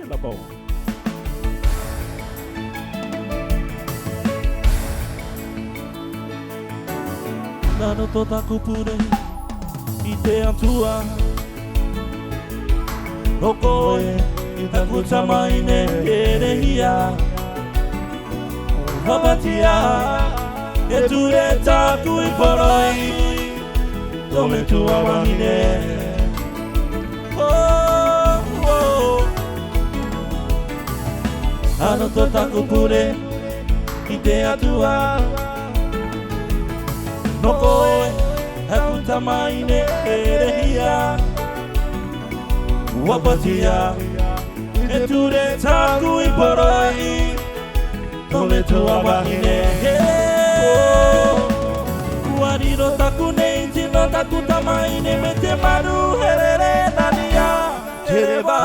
Labo. Nano tota kupure ite antua Okoe itakutama ine erehia Wapatia etureta kuiporoi Tome tua wahine Ano tota kupure ite atua Nokoe hakutama ine erehia Wapatia etureta kuiporoi Tome tua wahine Wariro takune inti no takutama ine mete maru herere dania Chereba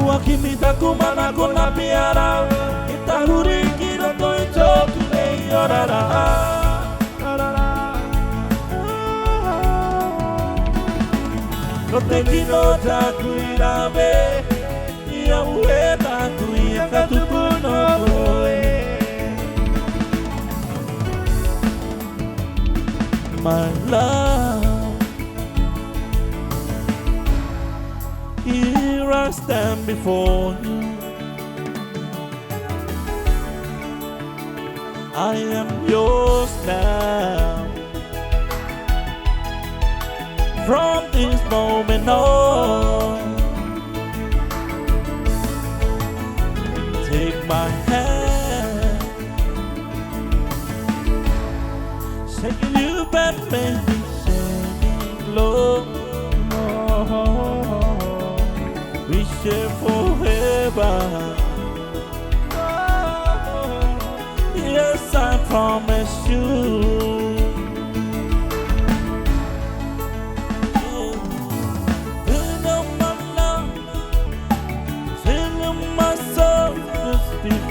Wakimi takumana kona piara Itahuri kiro toito kune yorara No te kino takuirabe Ia ue takuia katupuno koe My love Here I stand before you I am yours now From this moment on Take my hand Shaking you back, baby, shaking low We share forever Yes, I promise you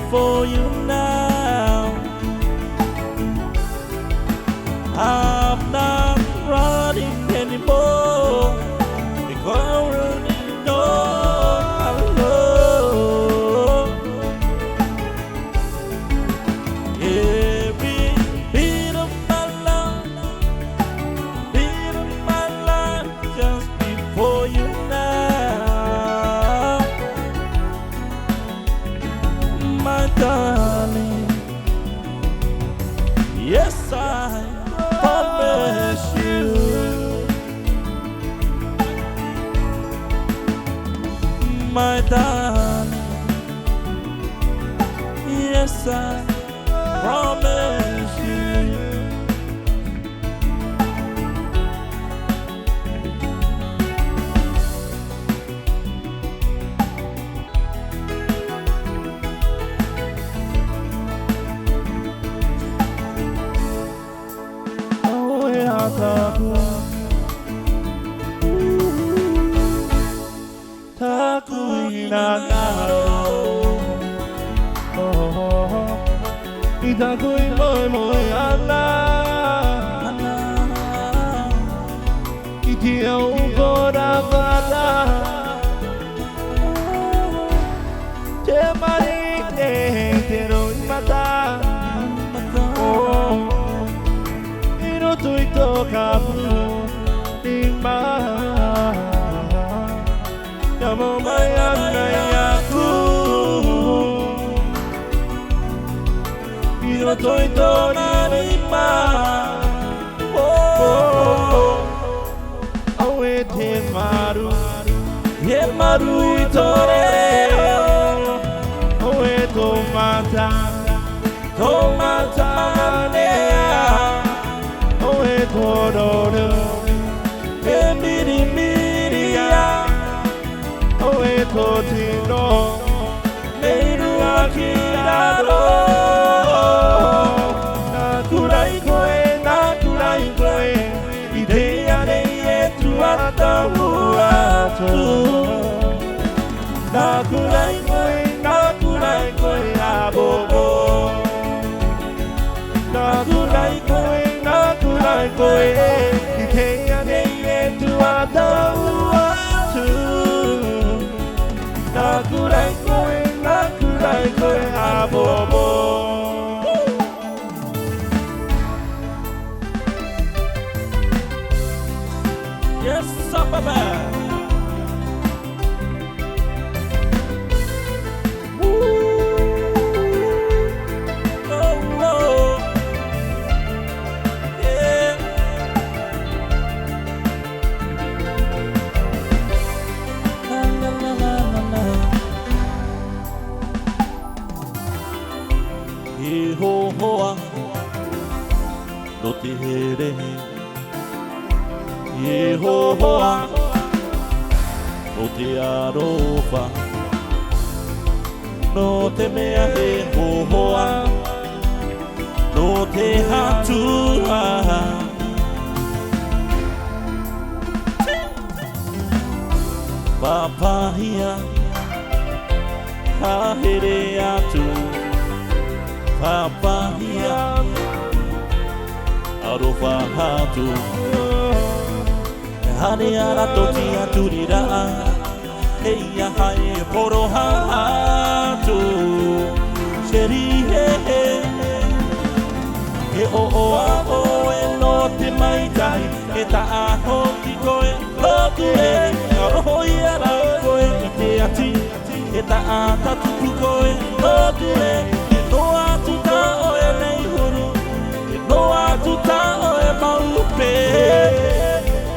For you now I'm not running anymore Because I already know I love Every beat of my life Just before you now My darling, yes I promise you My darling, yes I promise you Taku inagao Itaku imoy ala Itia ugora bata Te marite te no mata Ino tuito kapu Ima Yamo mayana yaku Ino tuito narima Awe te maru Ye maru itore Awe tomata Tomata nea Oe tororu Emiri miria Oe totino Meiru akiraro Nakurai koe Idea nei etu atamu atu Nakurai koe abobo Nakurai koe Idea nei etu Yes, baby. Yehoah, no te here. Yehoah, no te arofa. No te mea Yehoah, no te hatua. Papahia, hahere atu. Papahia, arofa hatu. Hane ara toti aturira. Heia hae poro hatu. Sheri he he. E o o a o e no te maitai. E ta aho ki koe lotu e. Aroho i ara koe i te ati. E ta ata tupu koe lotu e. No atu ta o e nei huru. No atu ta o e maupe.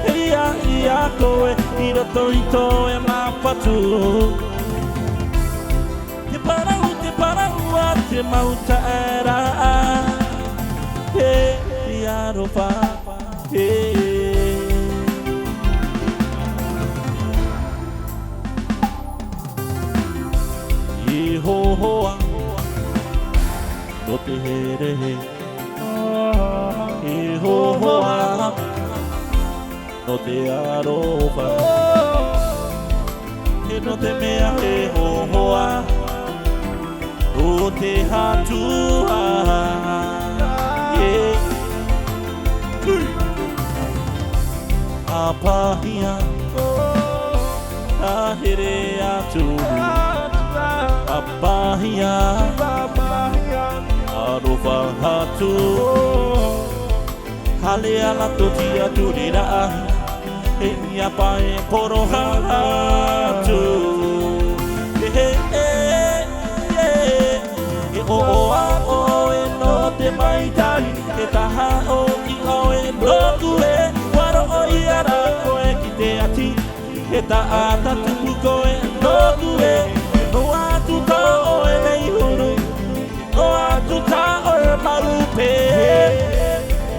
Heia i a koe i roto i to e mapatu. Te parau a te mauta era. He i arofa. He Yehoah, no te here. Yehoah, no te arofa. E no te mea Yehoah, no te hatua. Apahia, ahere atu. Apahia, arofa hatu. Hale ala toti aturira. Heia pae poro hatu. E o o a o e no te maitai. E taha o i o e loku e. Waro o i ara koe ki te ati. E ta ata tupu koe loku e. No atu ta o e nei huru. No atu ta o e malupe.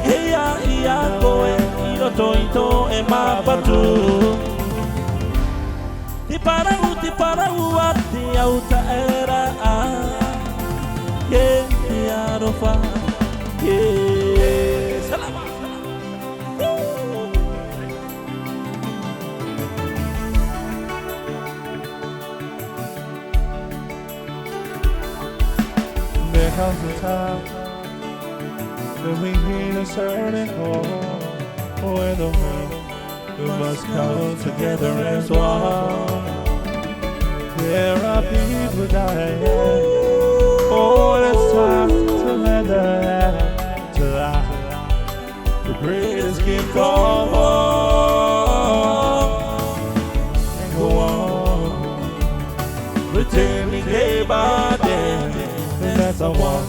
Heia i a koe i roto i to e mapatu. Te parau a te auta era a. Te arofa. Salama. There comes a time when we need a certain call, where the world must come together as one. There are people dying. Oh, it's time to let the hand to life. The greatest gift of all, and go on, pretending day by day. That's a one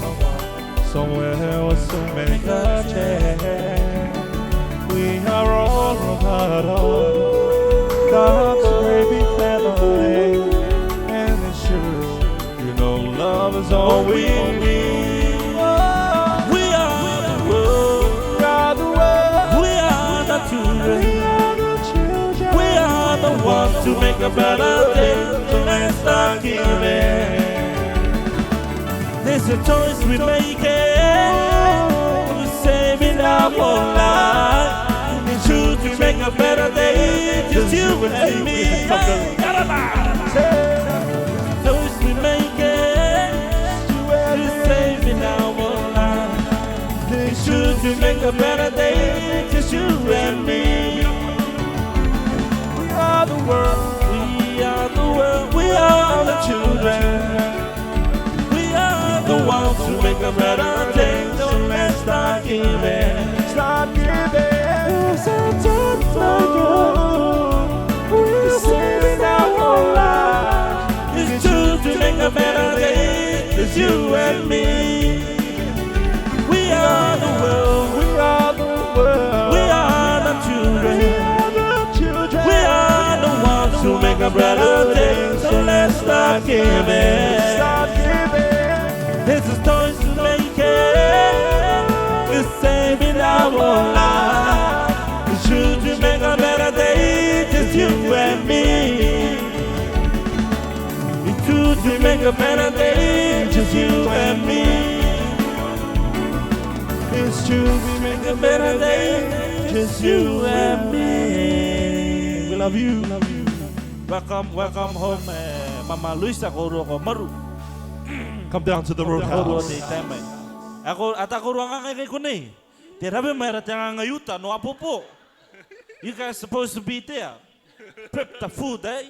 somewhere with so many touches. We are all a part of God's great big family, and it's true. You know, love is all we need. We are the world. We are the world. We are the children. We are the children. We are the ones to make a better day. So let's start giving. It's a choice we make we're saving our whole life. We choose to make a better day, just you and me. Choice we make we're saving our whole life. We choose to make a better day, just you and me. We are the world. We are the world. We are the children. The ones to make a better day. So let's start giving. Start giving. a better day. So let's start giving. This is choice to make it. We're saving our lives. We should make a better day, just you and me. We should make a better day, just you and me. It's true, we make a better day, just you and me. We love you. Welcome home, Mama Luisa Koroko Maru. Come down to the roadhouse. Ako ruang kay kunay. Tirabe mayroon tayong ngayuta no apopo. You guys supposed to be there. Prep the food, eh?